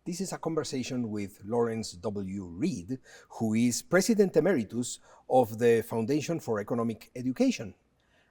This is a conversation with Lawrence W. Reed, who is President Emeritus of the Foundation for Economic Education.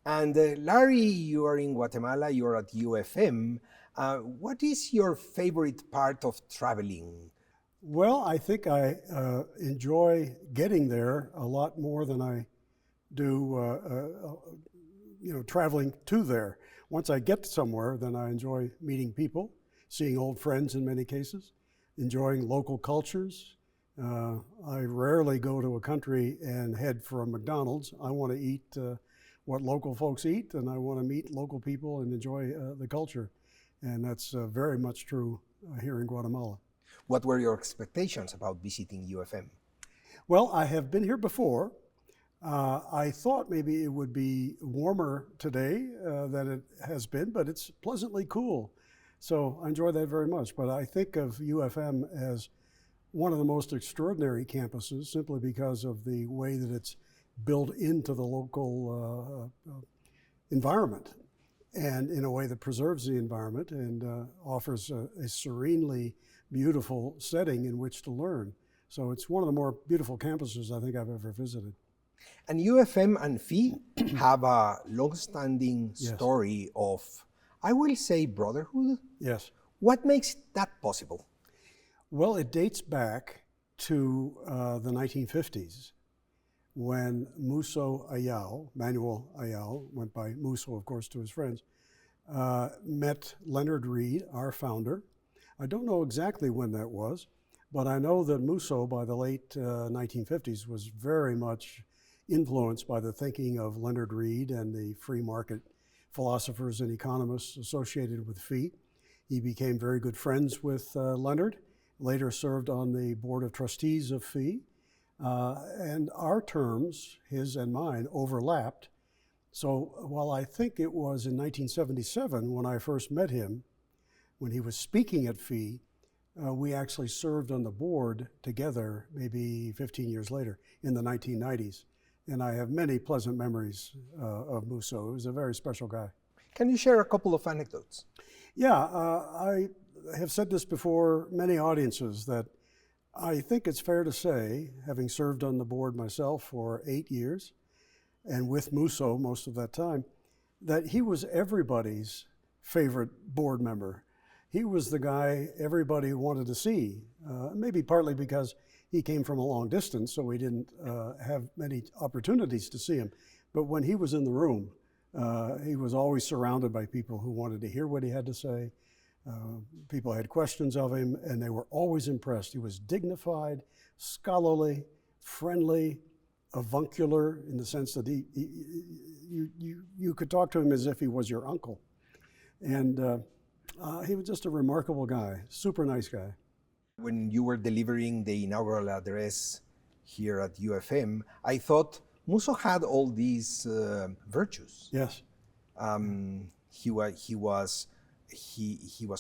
And Larry, you are in Guatemala, you're at UFM. What is your favorite part of traveling? Well, I think I enjoy getting there a lot more than I do, traveling to there. Once I get somewhere, then I enjoy meeting people, seeing old friends in many cases, enjoying local cultures. I rarely go to a country and head for a McDonald's. I want to eat what local folks eat, and I want to meet local people and enjoy the culture. And that's very much true here in Guatemala. What were your expectations about visiting UFM? Well, I have been here before. I thought maybe it would be warmer today than it has been, but it's pleasantly cool. So I enjoy that very much. But I think of UFM as one of the most extraordinary campuses simply because of the way that it's built into the local environment and in a way that preserves the environment and offers a serenely beautiful setting in which to learn. So it's one of the more beautiful campuses I think I've ever visited. And UFM and FI have a long-standing story of, I will say, brotherhood. Yes. What makes that possible? Well, it dates back to the 1950s when Muso Ayau, Manuel Ayau, went by Muso, of course, to his friends, met Leonard Reed, our founder. I don't know exactly when that was, but I know that Muso, by the late 1950s, was very much influenced by the thinking of Leonard Reed and the free market philosophers and economists associated with FI. He became very good friends with Leonard, later served on the board of trustees of FI, and our terms, his and mine, overlapped. So while I think it was in 1977 when I first met him, when he was speaking at FI, we actually served on the board together maybe 15 years later in the 1990s. And I have many pleasant memories of Muso. He was a very special guy. Can you share a couple of anecdotes? Yeah, I have said this before many audiences that I think it's fair to say, having served on the board myself for 8 years and with Muso most of that time, that he was everybody's favorite board member. He was the guy everybody wanted to see, maybe partly because he came from a long distance, so we didn't have many opportunities to see him. But when he was in the room, he was always surrounded by people who wanted to hear what he had to say. People had questions of him, and they were always impressed. He was dignified, scholarly, friendly, avuncular, in the sense that you could talk to him as if he was your uncle. And he was just a remarkable guy, super nice guy. When you were delivering the inaugural address here at UFM, I thought Muso had all these virtues. Yes. He was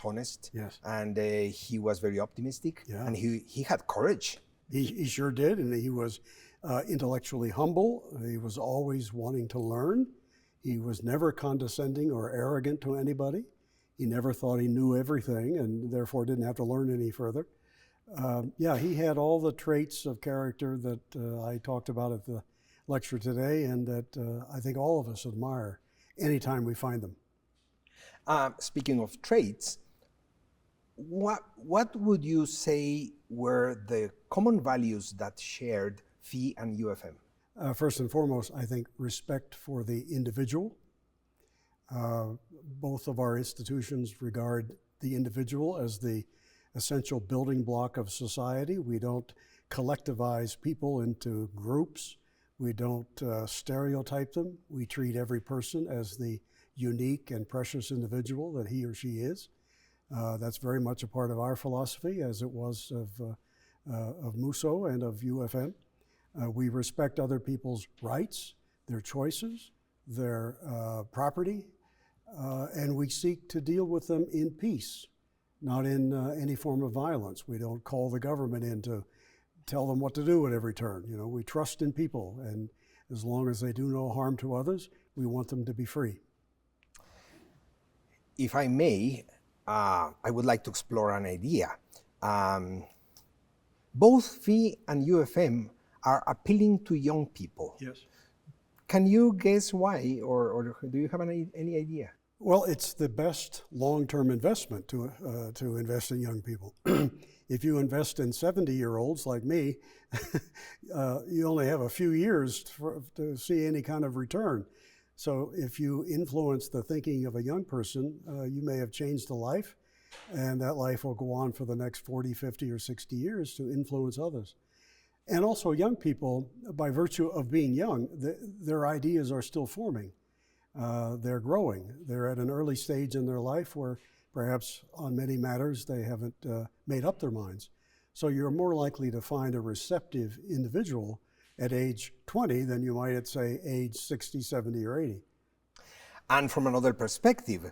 honest. Yes. And he was very optimistic. Yeah. And he had courage. He sure did, and he was intellectually humble. He was always wanting to learn. He was never condescending or arrogant to anybody. He never thought he knew everything and therefore didn't have to learn any further. He had all the traits of character that I talked about at the lecture today and that I think all of us admire anytime we find them. Speaking of traits, what would you say were the common values that shared FI and UFM? First and foremost, I think respect for the individual. Both of our institutions regard the individual as the essential building block of society. We don't collectivize people into groups. We don't stereotype them. We treat every person as the unique and precious individual that he or she is. That's very much a part of our philosophy, as it was of Muso and of UFM. We respect other people's rights, their choices, their property, and we seek to deal with them in peace, not in any form of violence. We don't call the government in to tell them what to do at every turn. You know, we trust in people, and as long as they do no harm to others, we want them to be free. If I may, I would like to explore an idea. Um, Both FI and UFM are appealing to young people. Yes. Can you guess why, or do you have any idea? Well, it's the best long-term investment to invest in young people. If you invest in 70-year-olds like me, you only have a few years to see any kind of return. So if you influence the thinking of a young person, you may have changed a life, and that life will go on for the next 40, 50, or 60 years to influence others. And also young people, by virtue of being young, their ideas are still forming. They're growing. They're at an early stage in their life where perhaps on many matters they haven't made up their minds. So you're more likely to find a receptive individual at age 20 than you might at, say, age 60, 70, or 80. And from another perspective,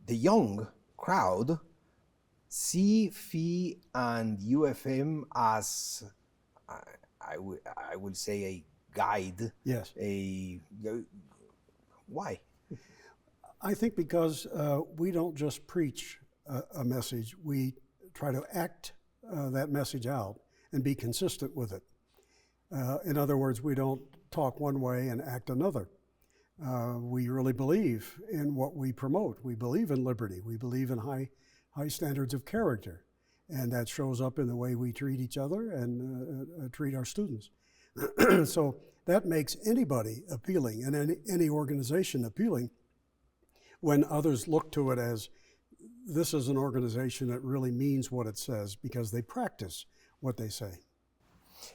the young crowd see FI and UFM as, I would say, a guide. Yes. Why? I think because we don't just preach a message, we try to act that message out and be consistent with it. In other words, we don't talk one way and act another. We really believe in what we promote. We believe in liberty. We believe in high standards of character. And that shows up in the way we treat each other and treat our students. So that makes anybody appealing and any organization appealing when others look to it as this is an organization that really means what it says because they practice what they say.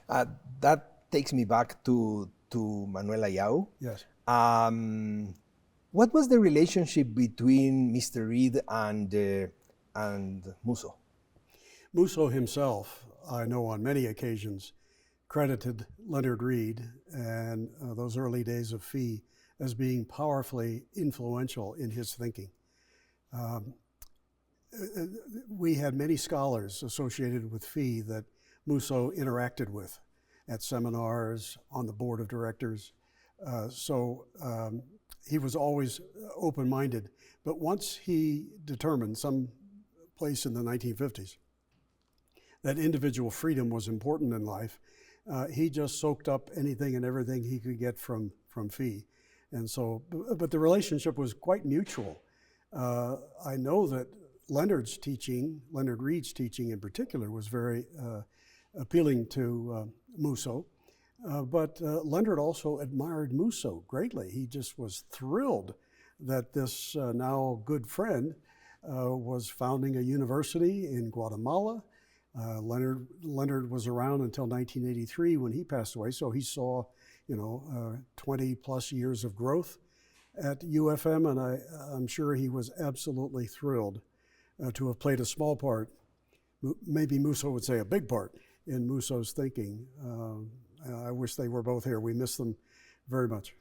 That takes me back to Manuel Ayau. Yes. What was the relationship between Mr. Reed and Musso? Musso himself, I know on many occasions, credited Leonard Reed and those early days of FI as being powerfully influential in his thinking. We had many scholars associated with FI that Musso interacted with at seminars, on the board of directors. So he was always open-minded. But once he determined, some place in the 1950s, that individual freedom was important in life, he just soaked up anything and everything he could get from FI. And so, but the relationship was quite mutual. I know that Leonard Reed's teaching in particular, was very appealing to Musso. But Leonard also admired Musso greatly. He just was thrilled that this now good friend was founding a university in Guatemala. Leonard was around until 1983 when he passed away, so he saw, 20 plus years of growth at UFM, and I'm sure he was absolutely thrilled to have played a small part, maybe Musso would say a big part, in Musso's thinking. I wish they were both here. We miss them very much.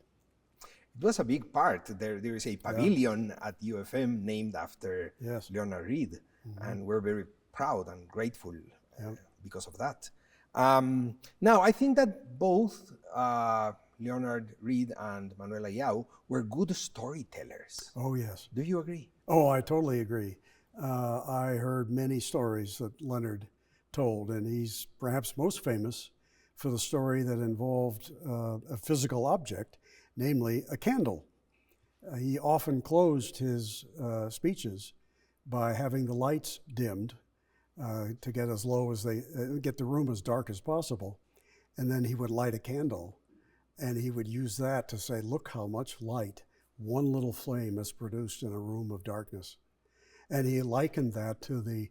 It was a big part. There is a pavilion at UFM named after Leonard Reed, and we're very proud and grateful because of that. Now, I think that both Leonard Reed and Manuel Ayau were good storytellers. Oh, yes. Do you agree? Oh, I totally agree. I heard many stories that Leonard told, and he's perhaps most famous for the story that involved a physical object, namely a candle. He often closed his speeches by having the lights dimmed to get as low as get the room as dark as possible. And then he would light a candle, and he would use that to say, look how much light one little flame has produced in a room of darkness. And he likened that to the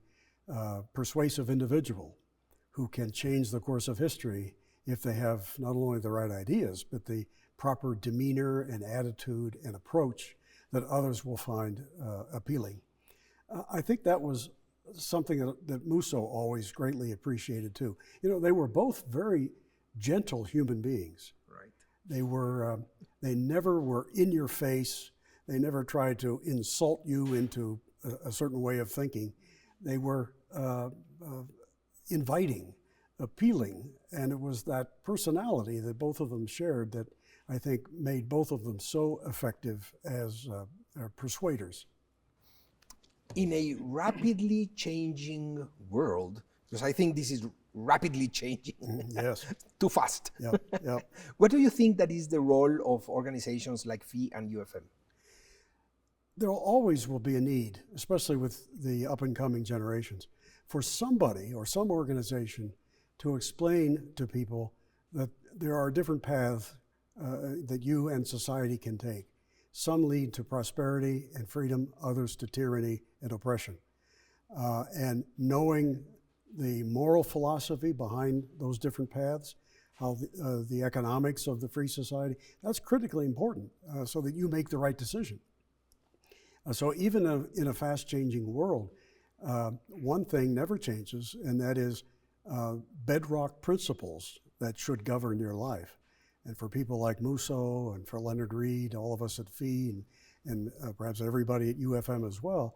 persuasive individual who can change the course of history if they have not only the right ideas, but the proper demeanor and attitude and approach that others will find appealing. I think that was something that Musso always greatly appreciated too. They were both very gentle human beings. Right. They never were in your face. They never tried to insult you into a certain way of thinking. They were inviting, appealing, and it was that personality that both of them shared that I think made both of them so effective as persuaders. in a rapidly changing world, because I think this is rapidly changing, Yes. too fast. Yep. Yep. What do you think that is the role of organizations like FI and UFM? There always will be a need, especially with the up and coming generations, for somebody or some organization to explain to people that there are different paths that you and society can take. Some lead to prosperity and freedom, others to tyranny and oppression. And knowing the moral philosophy behind those different paths, how the economics of the free society, that's critically important so that you make the right decision. So even in a fast-changing world, one thing never changes, and that is bedrock principles that should govern your life. And for people like Musso and for Leonard Reed, all of us at FI, and perhaps everybody at UFM as well,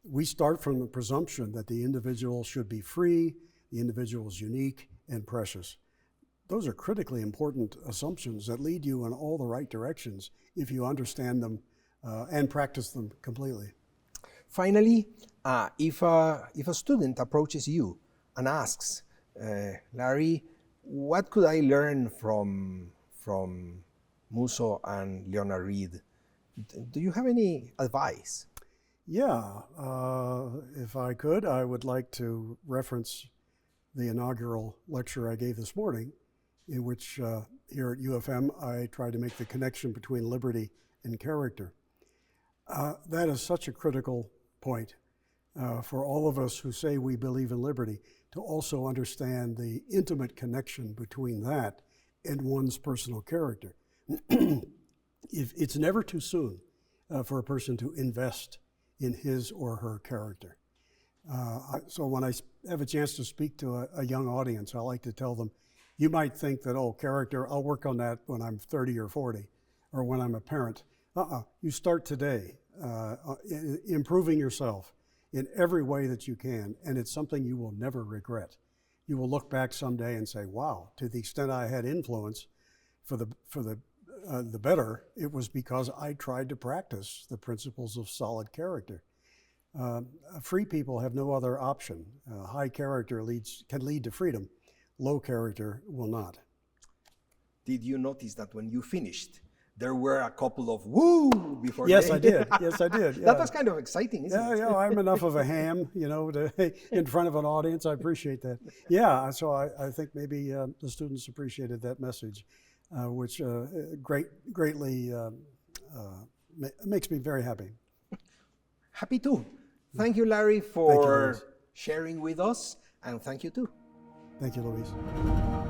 we start from the presumption that the individual should be free, the individual is unique and precious. Those are critically important assumptions that lead you in all the right directions if you understand them and practice them completely. Finally, if a student approaches you and asks, Larry, what could I learn from Musso and Leonard Reed? Do you have any advice? Yeah, if I could, I would like to reference the inaugural lecture I gave this morning, in which here at UFM I tried to make the connection between liberty and character. That is such a critical point for all of us who say we believe in liberty, to also understand the intimate connection between that and one's personal character. It's never too soon for a person to invest in his or her character. So when I have a chance to speak to a young audience, I like to tell them, you might think that, oh, character, I'll work on that when I'm 30 or 40, or when I'm a parent. You start today, improving yourself in every way that you can, and it's something you will never regret. You will look back someday and say, wow, to the extent I had influence for the better, it was because I tried to practice the principles of solid character. Free people have no other option. High character can lead to freedom. Low character will not. Did you notice that when you finished, there were a couple of woo before? Yes, I did. Yes, I did. Yeah. That was kind of exciting, isn't it? Yeah, I'm enough of a ham, in front of an audience. I appreciate that. Yeah, so I think maybe the students appreciated that message, which greatly makes me very happy. Happy too. Thank you, Larry, for sharing with us, and thank you too. Thank you, Luis.